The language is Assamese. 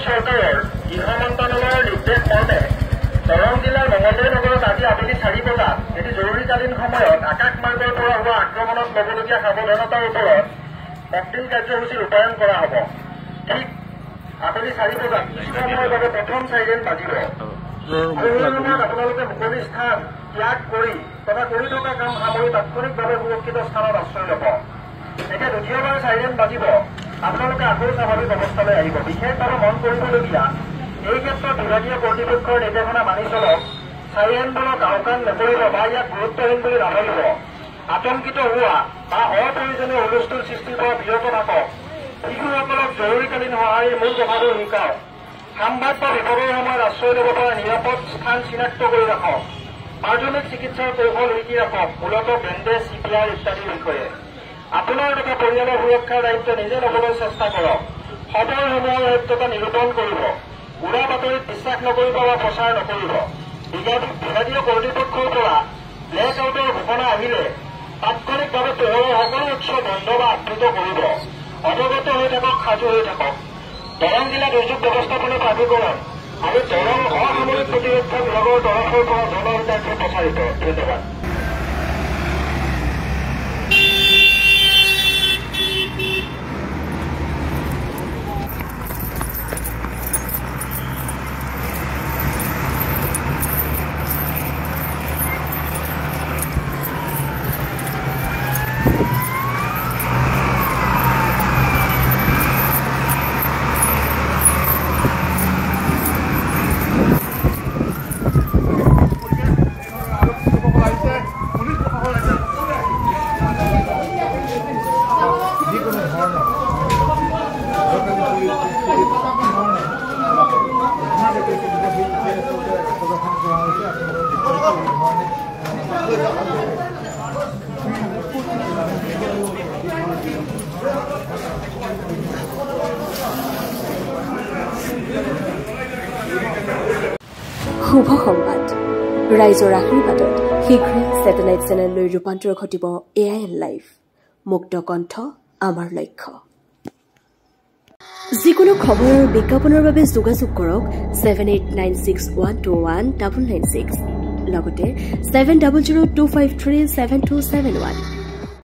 চৰকাৰৰ গৃহ মন্ত্ৰালয়ৰ নিৰ্দেশ মৰ্মে দৰং জিলাৰ মঙলদৈ নগৰত আজি আবেলি 4 বজাত এটি জৰুৰীকালীন সময়ত আকাশমাৰ্গৰ পৰা হোৱা আক্ৰমণত ল'বলগীয়া সাৱধানতাৰ ওপৰত মকড্ৰিল কাৰ্যসূচী ৰূপায়ণ কৰা হ'ব। ঠিক আবেলি 4 বজাত সময়ৰ বাবে প্ৰথম চাইৰেন বাজিব আৰু এই সময়ত আপোনালোকে মুকলি স্থান ত্যাগ কৰি তথা কৰি থকা কাম সামৰি তাৎক্ষণিকভাৱে সুৰক্ষিত স্থানত আশ্ৰয় ল'ব। এতিয়া দ্বিতীয়বাৰ চাইৰেন বাজিব, আপোনালোকে আকৌ স্বাভাৱিক অৱস্থালৈ আহিব। বিশেষভাৱে মন কৰিবলগীয়া এই ক্ষেত্ৰত বিভাগীয় কৰ্তৃপক্ষৰ নিৰ্দেশনা মানি চলক। চাইৰেনবোৰক আওকাণ নকৰিব বা ইয়াক গুৰুত্বহীন বুলি নাভাবিব। আতংকিত হোৱা বা অপ্ৰয়োজনীয় হুলস্থুল সৃষ্টিৰ পৰা বিৰত থাকক। শিশুসকলক জৰুৰীকালীন সঁহাৰিৰ মূল কথাবোৰ শিকাওক। সাম্ভাব্য বিপদৰ সময়ত আশ্ৰয় ল'ব পৰা নিৰাপদ স্থান চিনাক্ত কৰি ৰাখক। প্ৰাথমিক চিকিৎসাৰ কৌশল শিকি ৰাখক, মূলতঃ বেণ্ডেজ, CPR ইত্যাদিৰ বিষয়ে। আপোনাৰ তথা পৰিয়ালৰ সুৰক্ষাৰ দায়িত্ব নিজে ল'বলৈ চেষ্টা কৰক। খবৰসমূহৰ সত্যতা নিৰূপণ কৰিব। উৰা বাতৰিত বিশ্বাস নকৰিব বা প্ৰচাৰ নকৰিব। বিভাগীয় কৰ্তৃপক্ষৰ পৰা ব্লেক আউটৰ ঘোষণা আহিলে তাৎক্ষণিকভাৱে পোহৰৰ সকলো উৎস বন্ধ বা আবৃত কৰিব। অৱগত হৈ থাকক, সাজু হৈ থাকক। দৰং জিলা দুৰ্যোগ ব্যৱস্থাপনা প্ৰাধিকৰণ আৰু দৰং অসামৰিক প্ৰতিৰক্ষা বিভাগৰ তৰফৰ পৰা জনহিতাৰ্থে প্ৰচাৰিত। ধন্যবাদ। শুভ সংবাদ, ৰাইজৰ আশীৰ্বাদত শীঘ্ৰেই ছেটেলাইট চেনেললৈ ৰূপান্তৰ ঘটিব AIN লাইভ। মুক্ত কণ্ঠ আমাৰ লক্ষ্য। যিকোনো খবৰ আৰু বিজ্ঞাপনৰ বাবে যোগাযোগ কৰক 7896121996 লগতে 7002537271।